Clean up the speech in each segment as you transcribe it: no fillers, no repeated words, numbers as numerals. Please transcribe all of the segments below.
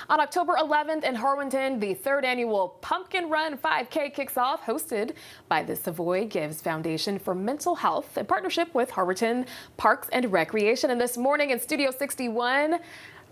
On October 11th in Harwinton, the third annual Pumpkin Run 5K kicks off, hosted by the Savoy Gives Foundation for Mental Health in partnership with Harwinton Parks and Recreation. And this morning in Studio 61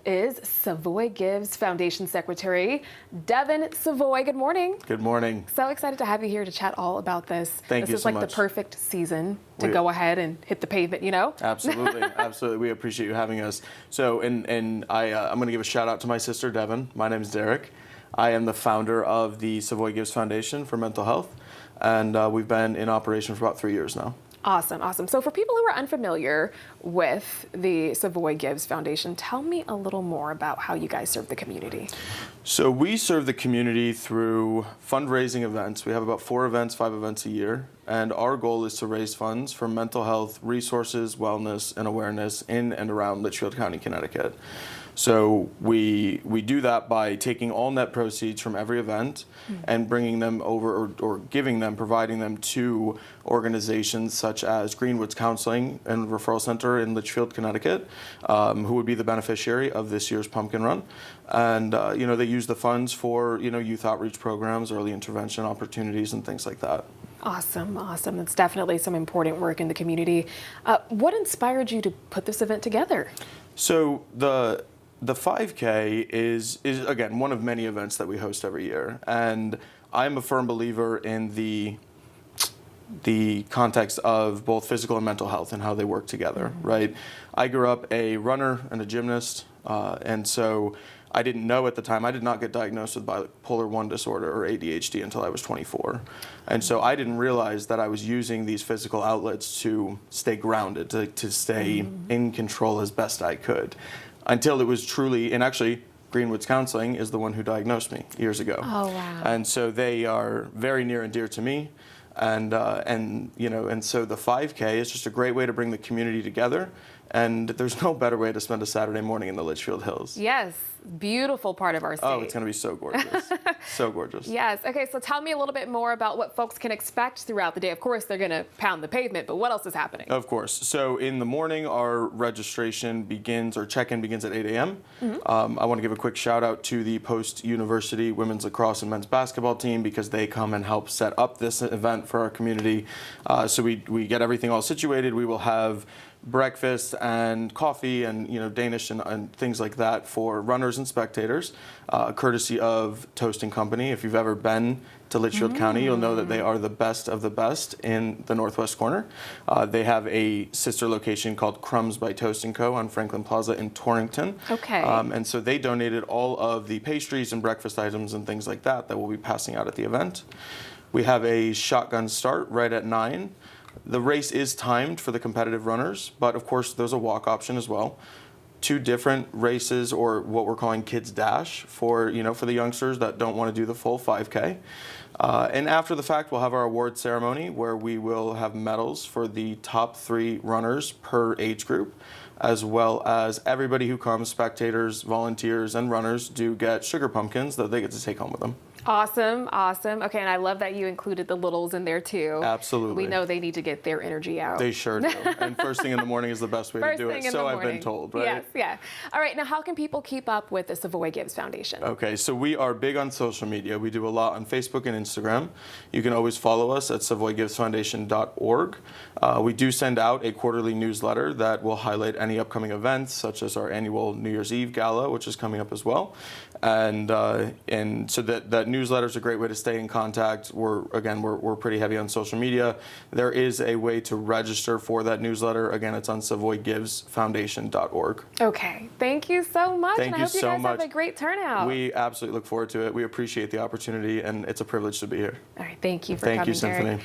is Savoy Gives Foundation Secretary Devin Savoy. Good morning. Good morning. So excited to have you here to chat all about this. Thank you so much. This is like the perfect season to go ahead and hit the pavement, you know? Absolutely, absolutely. We appreciate you having us. So, I'm going to give a shout out to my sister Devin. My name is Derek. I am the founder of the Savoy Gives Foundation for Mental Health, and we've been in operation for about 3 years now. Awesome, awesome. So for people who are unfamiliar with the Savoy Gives Foundation, tell me a little more about how you guys serve the community. So we serve the community through fundraising events. We have about 4 events, 5 events a year, and our goal is to raise funds for mental health, resources, wellness, and awareness in and around Litchfield County, Connecticut. So we do that by taking all net proceeds from every event and bringing them over or giving them, providing them to organizations such as Greenwood's Counseling and Referral Center in Litchfield, Connecticut, who would be the beneficiary of this year's Pumpkin Run. And, they use the funds for, youth outreach programs, early intervention opportunities, and things like that. Awesome, awesome. It's definitely some important work in the community. What inspired you to put this event together? So the 5K is again one of many events that we host every year, and I'm a firm believer in the context of both physical and mental health and how they work together, right? I grew up a runner and a gymnast, and so I didn't know at the time. I did not get diagnosed with bipolar 1 disorder or ADHD until I was 24. And so I didn't realize that I was using these physical outlets to stay grounded, to stay in control as best I could. Until it was truly, and actually Greenwood's Counseling is the one who diagnosed me years ago. Oh, wow. And so they are very near and dear to me. And so the 5K is just a great way to bring the community together. And there's no better way to spend a Saturday morning in the Litchfield Hills. Yes, beautiful part of our state. Oh, it's going to be so gorgeous. So gorgeous. Yes. Okay, so tell me a little bit more about what folks can expect throughout the day. Of course, they're going to pound the pavement, but what else is happening? Of course. So in the morning, our registration begins, or check-in begins at 8 a.m. I want to give a quick shout out to the post-university women's lacrosse and men's basketball team because they come and help set up this event for our community. So we get everything all situated. We will have breakfast and coffee and Danish and things like that for runners and spectators, courtesy of Toasting Company. If you've ever been to Litchfield County, you'll know that they are the best of the best in the northwest corner. They have a sister location called Crumbs by Toast & Co. on Franklin Plaza in Torrington. Okay. And so they donated all of the pastries and breakfast items and things like that we'll be passing out at the event. We have a shotgun start right at 9. The race is timed for the competitive runners, but of course there's a walk option as well. 2 different races, or what we're calling Kids Dash, for the youngsters that don't want to do the full 5K. And after the fact, we'll have our award ceremony where we will have medals for the top 3 runners per age group, as well as everybody who comes, spectators, volunteers, and runners, do get sugar pumpkins that they get to take home with them. Awesome, awesome. Okay, and I love that you included the littles in there too. Absolutely. We know they need to get their energy out. They sure do. And first thing in the morning is the best way to do it. So I've been told, right? Yes, yeah. All right, now how can people keep up with the Savoy Gives Foundation? Okay, so we are big on social media. We do a lot on Facebook and Instagram. You can always follow us at savoygivesfoundation.org. We do send out a quarterly newsletter that will highlight any upcoming events, such as our annual New Year's Eve Gala, which is coming up as well. And so that newsletter is a great way to stay in contact. We're pretty heavy on social media. There is a way to register for that newsletter. Again, it's on savoygivesfoundation.org. Okay, thank you so much. Thank you so much. And I hope you guys have a great turnout. We absolutely look forward to it. We appreciate the opportunity, and it's a privilege to be here. All right, thank you for coming, Thank you, Symphony. Derek.